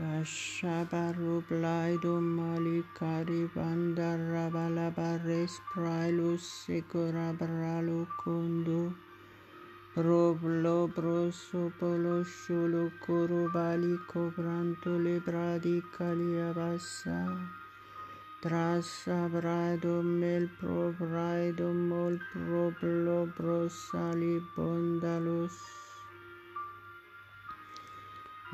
Ashabaru blaido malikari bandara balabares prailus sekura bralu kundu roblo broso polo shulu kuru bali cobranto le bradi caliabassa trasa brado mel pro braido mol problo brosali bondalus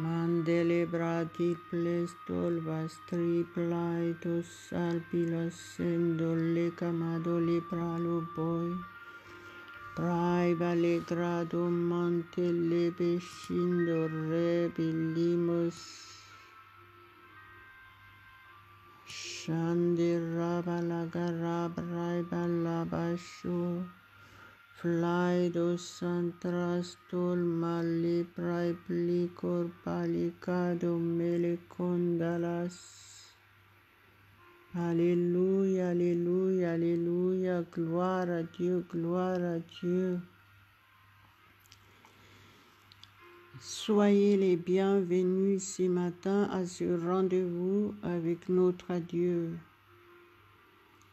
Mandele bradi plestol vastri plaitos alpilos sendole camadole pralo boy Prai vale grado mantele bescindo rebilimus Shandi rabala garabrai balabasho Fly dos santras tol mali prai plicor palicado melecondalas. Alléluia, alléluia, alléluia, gloire à Dieu, gloire à Dieu. Soyez les bienvenus ce matin à ce rendez-vous avec notre Dieu.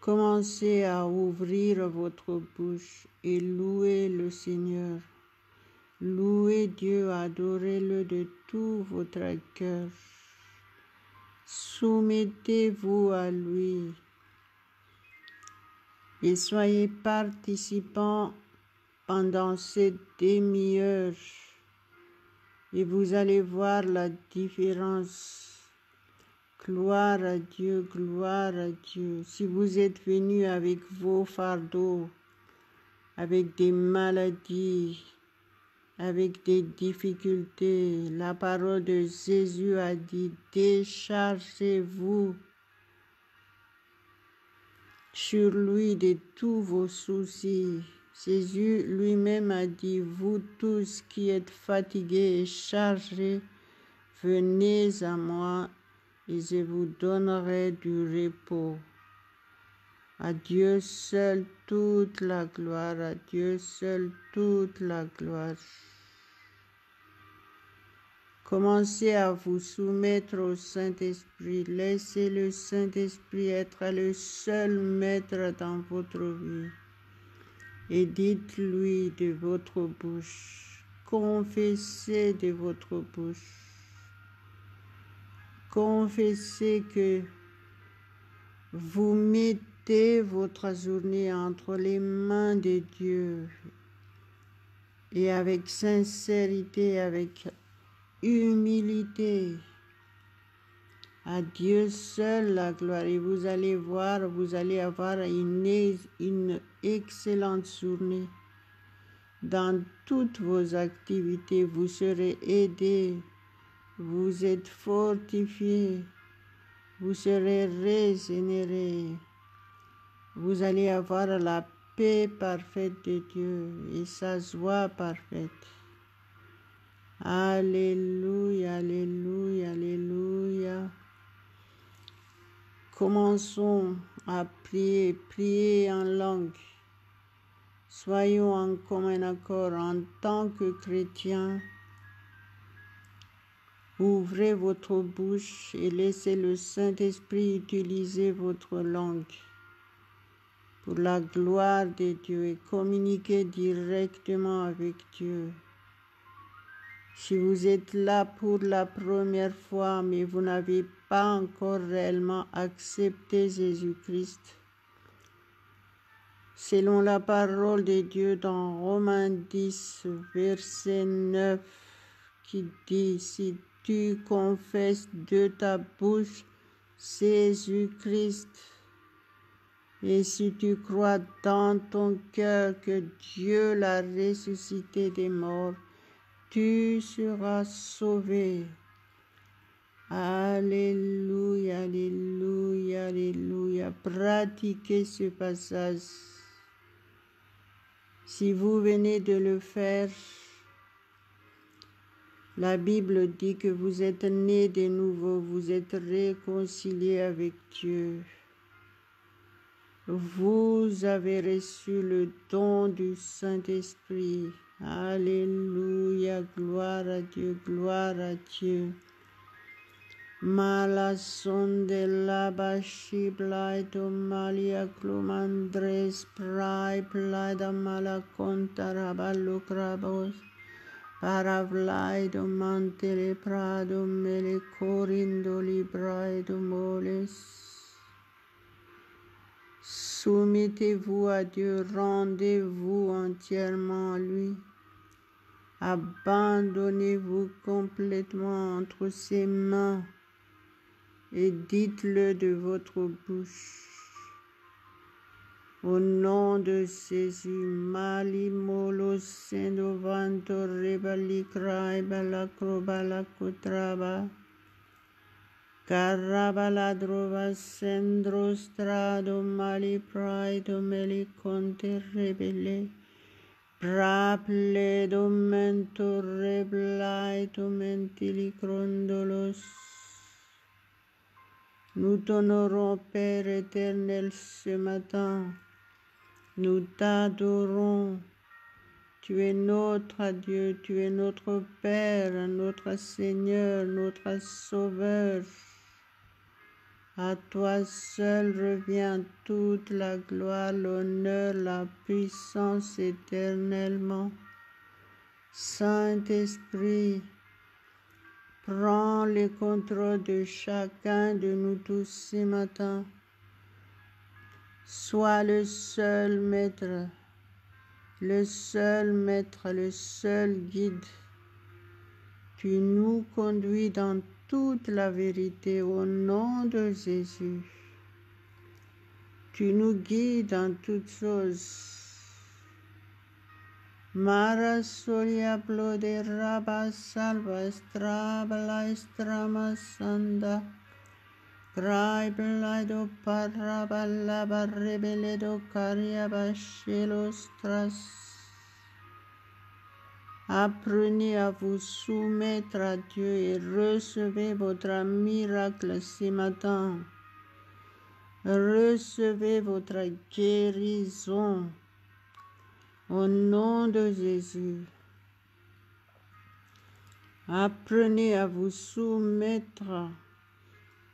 Commencez à ouvrir votre bouche et louez le Seigneur. Louez Dieu, adorez-le de tout votre cœur. Soumettez-vous à lui et soyez participants pendant cette demi-heure et vous allez voir la différence. Gloire à Dieu, gloire à Dieu. Si vous êtes venus avec vos fardeaux, avec des maladies, avec des difficultés, la parole de Jésus a dit, déchargez-vous sur lui de tous vos soucis. Jésus lui-même a dit, vous tous qui êtes fatigués et chargés, venez à moi et je vous donnerai du repos. À Dieu seul toute la gloire, à Dieu seul toute la gloire. Commencez à vous soumettre au Saint-Esprit. Laissez le Saint-Esprit être le seul maître dans votre vie. Et dites-lui de votre bouche, confessez de votre bouche. Confessez que vous mettez votre journée entre les mains de Dieu et avec sincérité, avec humilité. À Dieu seul la gloire. Et vous allez voir, vous allez avoir une excellente journée. Dans toutes vos activités, vous serez aidés. Vous êtes fortifiés, vous serez régénérés, vous allez avoir la paix parfaite de Dieu et sa joie parfaite. Alléluia, alléluia, alléluia. Commençons à prier, prier en langue. Soyons en commun accord en tant que chrétiens. Ouvrez votre bouche et laissez le Saint-Esprit utiliser votre langue pour la gloire de Dieu et communiquer directement avec Dieu. Si vous êtes là pour la première fois, mais vous n'avez pas encore réellement accepté Jésus-Christ, selon la parole de Dieu dans Romains 10, verset 9, qui dit, si tu confesses de ta bouche Jésus-Christ et si tu crois dans ton cœur que Dieu l'a ressuscité des morts, tu seras sauvé. Alléluia, alléluia, alléluia. Pratiquez ce passage. Si vous venez de le faire, la Bible dit que vous êtes nés de nouveau, vous êtes réconciliés avec Dieu. Vous avez reçu le don du Saint-Esprit. Alléluia, gloire à Dieu, gloire à Dieu. Malasonde labashi blaito malia clumandres prai plaida malaconta rabalucrabos paravlaido mantele prado mele corindo libraido moles. Soumettez-vous à Dieu, rendez-vous entièrement à lui. Abandonnez-vous complètement entre ses mains et dites-le de votre bouche. Au nom de Jésus, Malimolo Sendovanto Rebalikrai Balakrobalakoutraba Karabaladrova Sendrostrado Malipraido Meliconte Rebele Prapledo Mento Reblaito Mentilicrondolos. Nous t'honorons, Père éternel, ce matin. Nous t'adorons. Tu es notre Dieu, tu es notre Père, notre Seigneur, notre Sauveur. À toi seul revient toute la gloire, l'honneur, la puissance éternellement. Saint-Esprit, prends le contrôle de chacun de nous tous ce matin. Sois le seul maître, le seul guide. Tu nous conduis dans toute la vérité au nom de Jésus. Tu nous guides dans toutes choses. Mara solia plode raba salva strabla estrama sanda. Crai blaido paraballa barrebeledo cariaba shelostras. Apprenez à vous soumettre à Dieu et recevez votre miracle ce matin. Recevez votre guérison au nom de Jésus. Apprenez à vous soumettre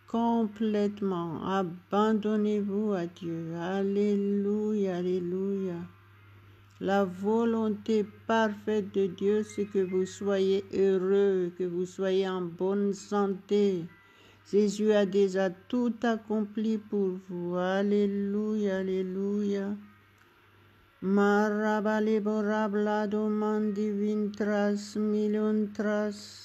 complètement. Abandonnez-vous à Dieu. Alléluia, alléluia. La volonté parfaite de Dieu, c'est que vous soyez heureux, que vous soyez en bonne santé. Jésus a déjà tout accompli pour vous. Alléluia, alléluia. Marabale borablado mandivintras milliontras.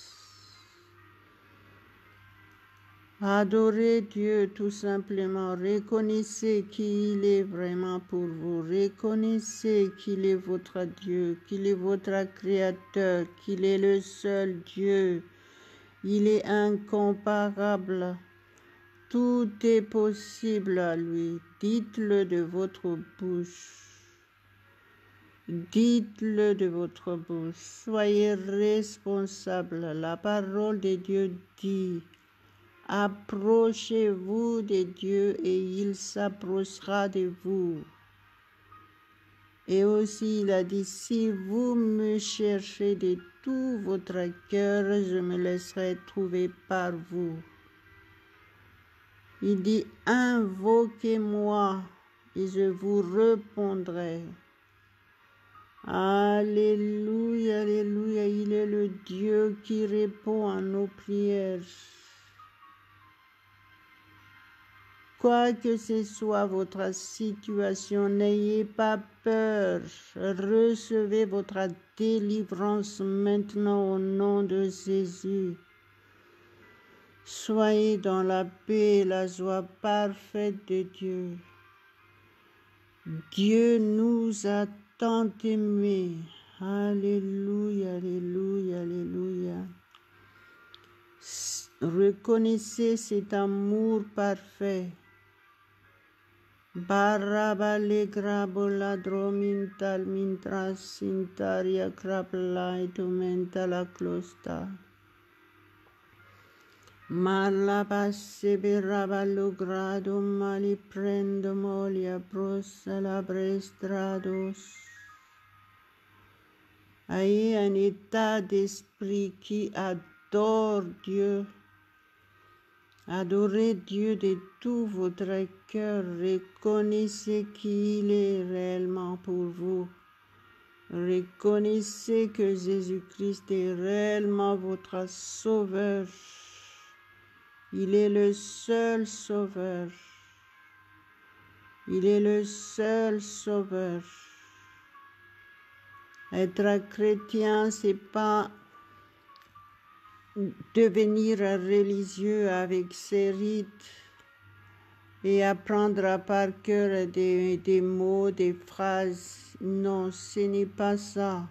Adorez Dieu tout simplement. Reconnaissez qu'il est vraiment pour vous. Reconnaissez qu'il est votre Dieu, qu'il est votre Créateur, qu'il est le seul Dieu. Il est incomparable. Tout est possible à lui. Dites-le de votre bouche. Dites-le de votre bouche. Soyez responsable. La parole de Dieu dit: approchez-vous de Dieu et il s'approchera de vous. Et aussi il a dit: si vous me cherchez de tout votre cœur, je me laisserai trouver par vous. Il dit: invoquez-moi et je vous répondrai. Alléluia, alléluia, il est le Dieu qui répond à nos prières. Quoi que ce soit votre situation, n'ayez pas peur. Recevez votre délivrance maintenant au nom de Jésus. Soyez dans la paix et la joie parfaite de Dieu. Dieu nous a tant aimés. Alléluia, alléluia, alléluia. Reconnaissez cet amour parfait. Barabale grabola dromintal mintras sintaria craplaitu mentala closta. Malabas seberabalu grado mali prendo molia prosala brestrados. Ayez un état d'esprit qui adore Dieu. Adorez Dieu de tout votre cœur. Reconnaissez qu'il est réellement pour vous. Reconnaissez que Jésus-Christ est réellement votre sauveur. Il est le seul sauveur. Il est le seul sauveur. Être chrétien, c'est pas devenir religieux avec ses rites et apprendre par cœur des mots, des phrases. Non, ce n'est pas ça.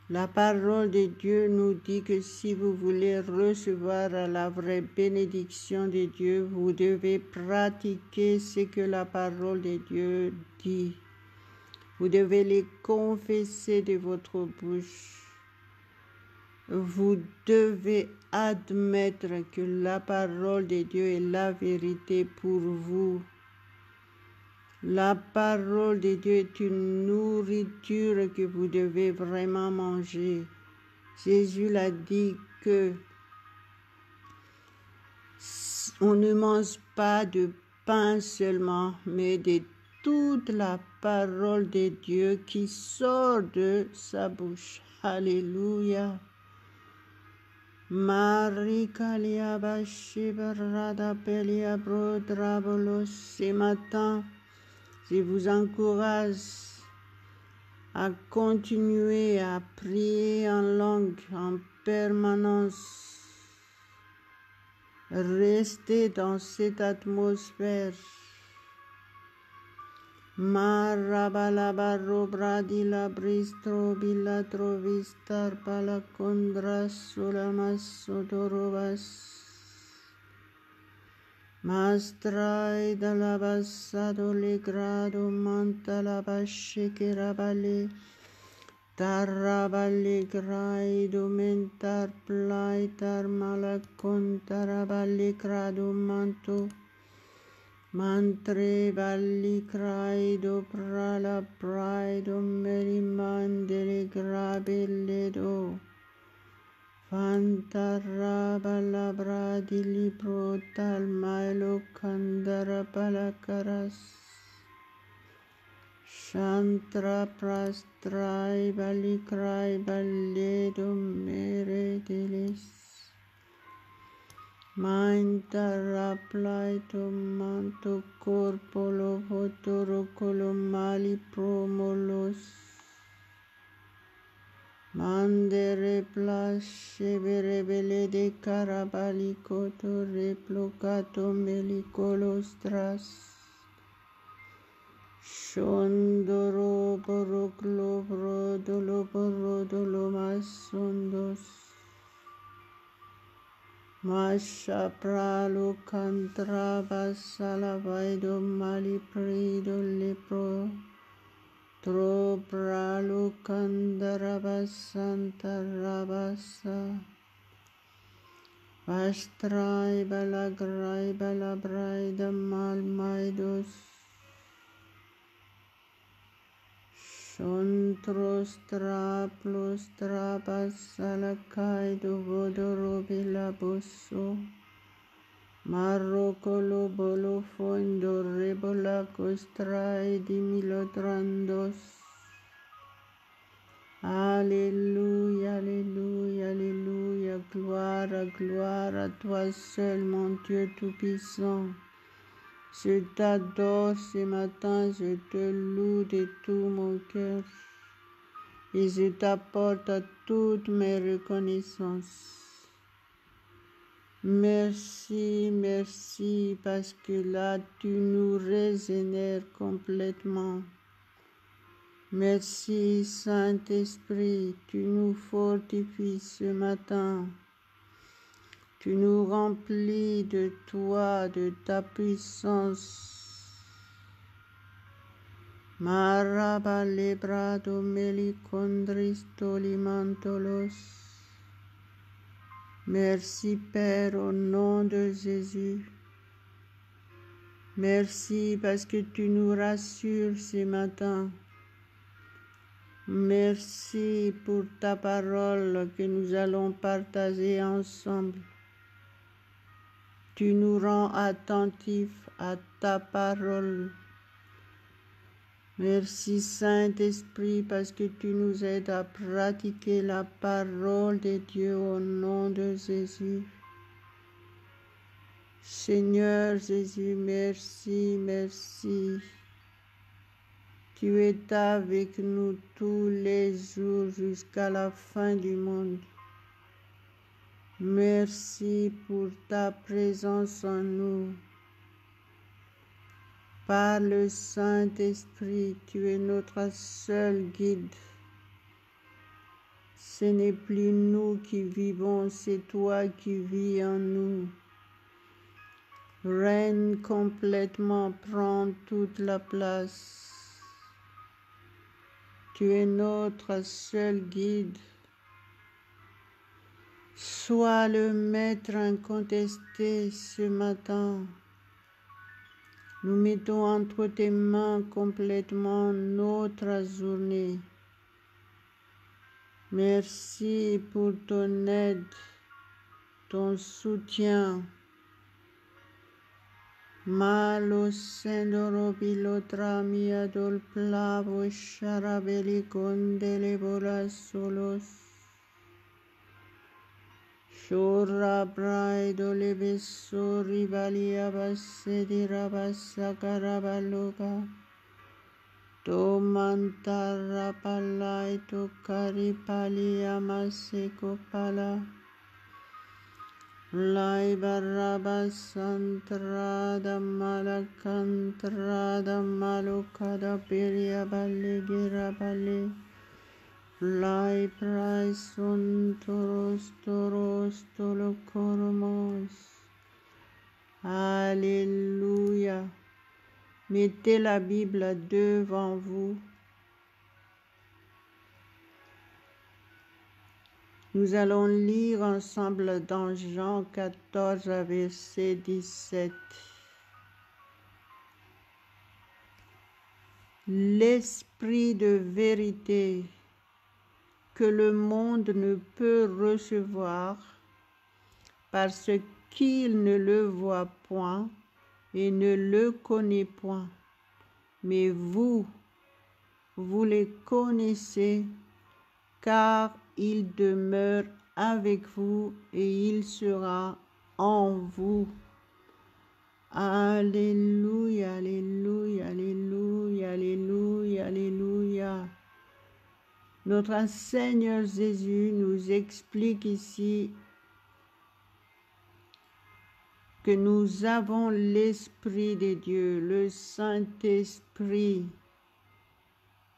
La parole de Dieu nous dit que si vous voulez recevoir la vraie bénédiction de Dieu, vous devez pratiquer ce que la parole de Dieu dit. Vous devez les confesser de votre bouche. Vous devez admettre que la parole de Dieu est la vérité pour vous. La parole de Dieu est une nourriture que vous devez vraiment manger. Jésus l'a dit que on ne mange pas de pain seulement, mais de toute la parole de Dieu qui sort de sa bouche. Alléluia. Marikalia Bashibarada Pelia Brodrabolos. Ce matin, je vous encourage à continuer à prier en langue en permanence. Restez dans cette atmosphère. Marabalabaro bradila bristro bilatro vistar palacondra solamasodorobas. Mastrai dalabasado legrado mantalabashekerabale. Tarabale graido mentar plaitar malacontarabale grado manto. Mantre valli craido prala praido merimandele grabelledo. Fantarabala bradili protal maelo candara palacaras. Shantra prastrai balikrai balledo mere delis. Maintara plaito manto corpolo fotoro colomali promolos. Mandere plasce berebele de carabalicoto replocato melicolostras. Shondoro poroclo brodolo porodolo masondos. Masha pralo cantra basala vaido maliprido lepro. Tro pralo candarabasanta rabasa. Vastrai balagrai balabrai da malmaidos. Sontrostra plostra basalacaido vodoro bilaboso. Marrocolo bolo fondo rebola costrai di milotrandos. Alléluia, alléluia, alléluia, gloire, gloire à toi seul, mon Dieu tout-puissant. Je t'adore ce matin, je te loue de tout mon cœur et je t'apporte toutes mes reconnaissances. Merci, merci, parce que là, tu nous régénères complètement. Merci, Saint-Esprit, tu nous fortifies ce matin. Tu nous remplis de toi, de ta puissance. Maraba lebrado melicondristo limantolos. Merci Père au nom de Jésus. Merci parce que tu nous rassures ce matin. Merci pour ta parole que nous allons partager ensemble. Tu nous rends attentifs à ta parole. Merci Saint-Esprit parce que tu nous aides à pratiquer la parole de Dieu au nom de Jésus. Seigneur Jésus, merci, merci. Tu es avec nous tous les jours jusqu'à la fin du monde. Merci pour ta présence en nous. Par le Saint-Esprit, tu es notre seul guide. Ce n'est plus nous qui vivons, c'est toi qui vis en nous. Règne complètement, prends toute la place. Tu es notre seul guide. Sois le maître incontesté ce matin. Nous mettons entre tes mains complètement notre journée. Merci pour ton aide, ton soutien. Malo sendoro pilotra mia dol plavo sharabeli condele bola solos. Shora braido lebeso rivalia basse rabassa carabaloga. Tomantara palai tokari palia maseko pala. Lai baraba santrada malakantrada malukada peria bale gira bale. Lai praison toros tolokormos. Alléluia. Mettez la Bible devant vous. Nous allons lire ensemble dans Jean 14, verset 17. L'esprit de vérité que le monde ne peut recevoir parce qu'il ne le voit point et ne le connaît point. Mais vous les connaissez, car il demeure avec vous et il sera en vous. Alléluia, alléluia, alléluia, alléluia, alléluia. Notre Seigneur Jésus nous explique ici que nous avons l'Esprit de Dieu, le Saint-Esprit,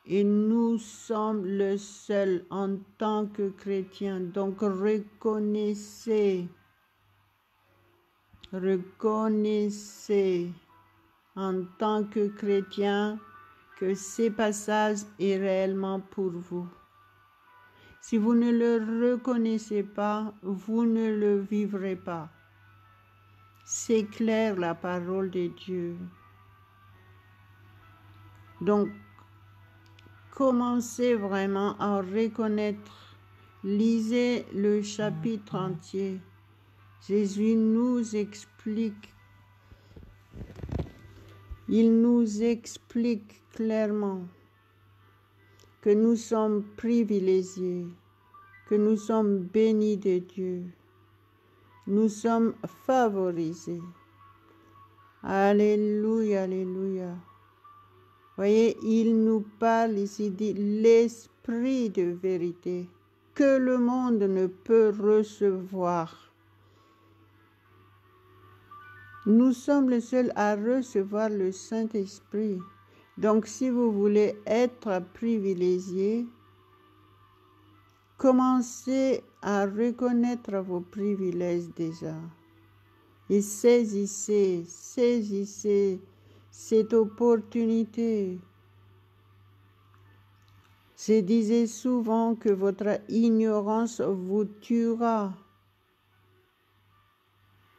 et nous sommes le seul en tant que chrétiens. Donc reconnaissez en tant que chrétien que ce passage est réellement pour vous. Si vous ne le reconnaissez pas, vous ne le vivrez pas. C'est clair la parole de Dieu. Donc, commencez vraiment à reconnaître. Lisez le chapitre entier. Jésus nous explique. Il nous explique clairement que nous sommes privilégiés, que nous sommes bénis de Dieu. Nous sommes favorisés. Alléluia, alléluia. Voyez, il nous parle ici de l'esprit de vérité que le monde ne peut recevoir. Nous sommes les seuls à recevoir le Saint-Esprit. Donc, si vous voulez être privilégiés, commencez à reconnaître vos privilèges déjà. Et saisissez cette opportunité. Je disais souvent que votre ignorance vous tuera,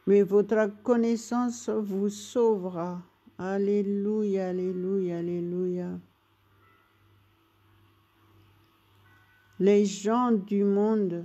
mais votre connaissance vous sauvera. Alléluia, alléluia, alléluia. Les gens du monde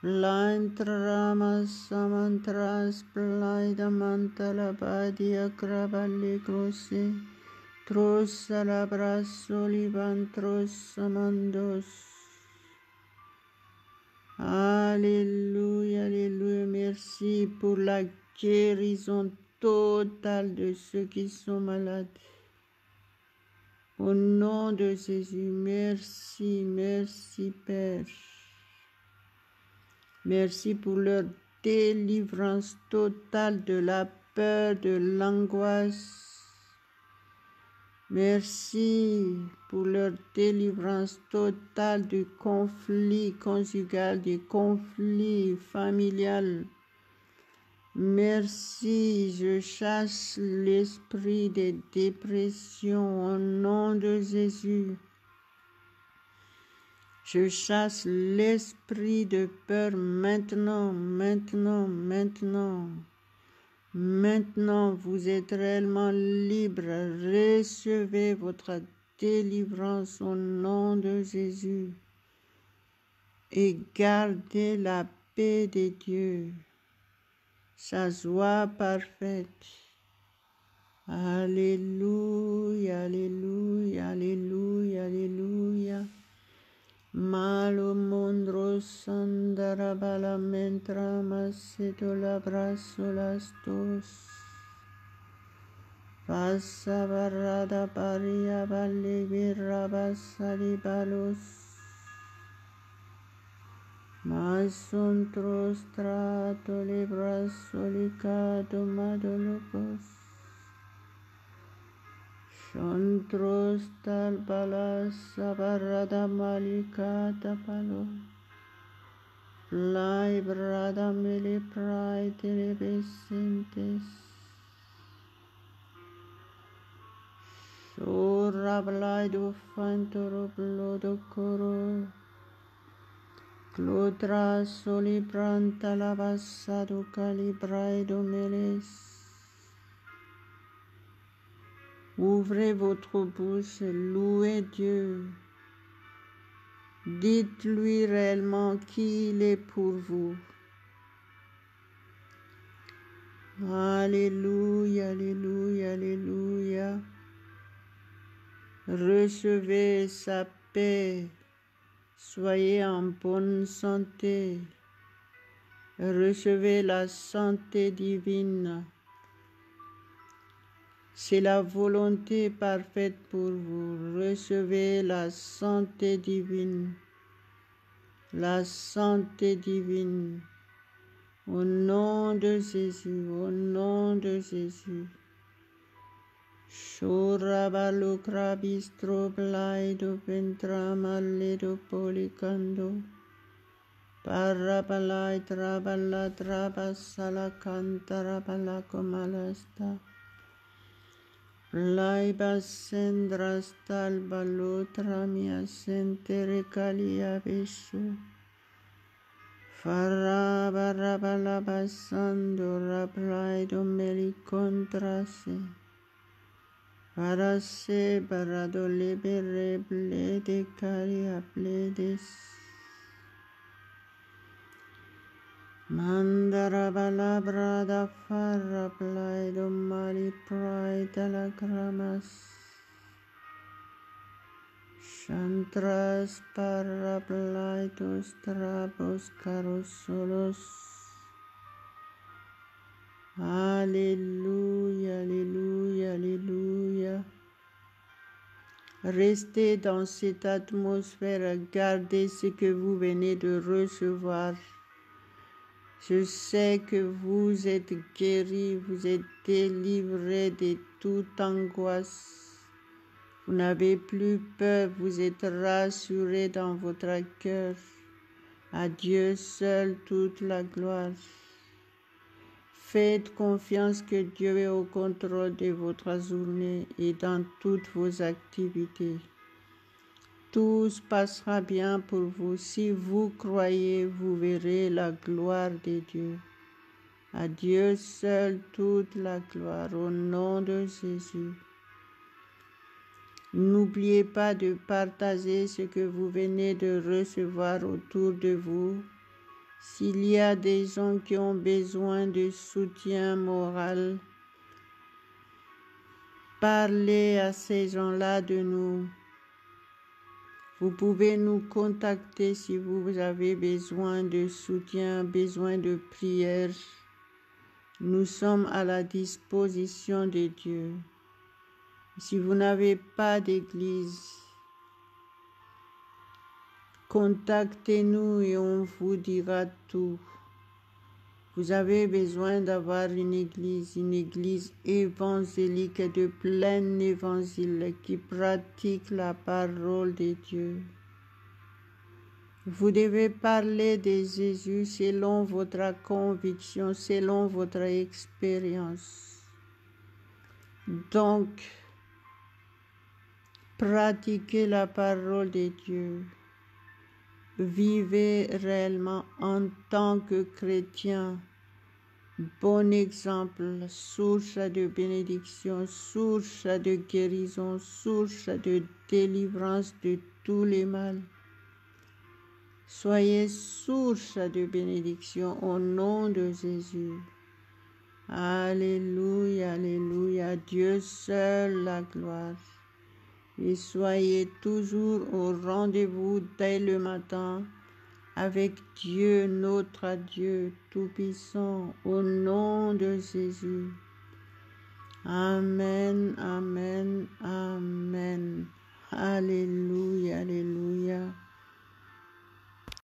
Lantrama samantras plaidamantala badia cravalle grosse, tros alabras olivantros samandos. Alléluia, alléluia, merci pour la guérison totale de ceux qui sont malades. Au nom de Jésus, merci, merci Père. Merci pour leur délivrance totale de la peur, de l'angoisse. Merci pour leur délivrance totale du conflit conjugal, du conflit familial. Merci, je chasse l'esprit de dépression au nom de Jésus. Je chasse l'esprit de peur maintenant, maintenant, maintenant. Maintenant, vous êtes réellement libre. Recevez votre délivrance au nom de Jésus. Et gardez la paix de Dieu, sa joie parfaite. Alléluia, alléluia, alléluia, alléluia. Malo mondros sandarabala mentra macedo labraso las dos. Pasa barrada paria valle virabasa balos. Mason trostrato libraso licado madolopos. Shontros tal balas sabarada malicata palo. Plai brada mele prai telebescentes. Shora blai do fantoro blodo coro. Clotra soli branta la bassado calibrai do meles. Ouvrez votre bouche, louez Dieu. Dites-lui réellement qui il est pour vous. Alléluia, alléluia, alléluia. Recevez sa paix. Soyez en bonne santé. Recevez la santé divine. C'est la volonté parfaite pour vous. Recevez la santé divine. La santé divine. Au nom de Jésus, au nom de Jésus. Shorabalo krabistro blaido ventramalledo policando. Parabalai trabala trabasala cantarabala comalasta. Laibas sendras talbalotra mia sentere calia visu. Farabarabasando rablaido melicontrase. Parase barado libere blede caria bledes. Mandarabala brada farra plaido mali praida la gramas. Chantras parra plaidos trabos carosolos. Alléluia, alléluia, alléluia. Restez dans cette atmosphère, gardez ce que vous venez de recevoir. Je sais que vous êtes guéris, vous êtes délivrés de toute angoisse. Vous n'avez plus peur, vous êtes rassurés dans votre cœur. À Dieu seul toute la gloire. Faites confiance que Dieu est au contrôle de votre journée et dans toutes vos activités. Tout se passera bien pour vous. Si vous croyez, vous verrez la gloire de Dieu. À Dieu seul toute la gloire, au nom de Jésus. N'oubliez pas de partager ce que vous venez de recevoir autour de vous. S'il y a des gens qui ont besoin de soutien moral, parlez à ces gens-là de nous. Vous pouvez nous contacter si vous avez besoin de soutien, besoin de prière. Nous sommes à la disposition de Dieu. Si vous n'avez pas d'église, contactez-nous et on vous dira tout. Vous avez besoin d'avoir une église évangélique de plein évangile qui pratique la parole de Dieu. Vous devez parler de Jésus selon votre conviction, selon votre expérience. Donc, pratiquez la parole de Dieu. Vivez réellement en tant que chrétien. Bon exemple, source de bénédiction, source de guérison, source de délivrance de tous les maux. Soyez source de bénédiction au nom de Jésus. Alléluia, alléluia, Dieu seul la gloire. Et soyez toujours au rendez-vous dès le matin avec Dieu, notre Dieu Tout-Puissant, au nom de Jésus. Amen, amen, amen. Alléluia, alléluia.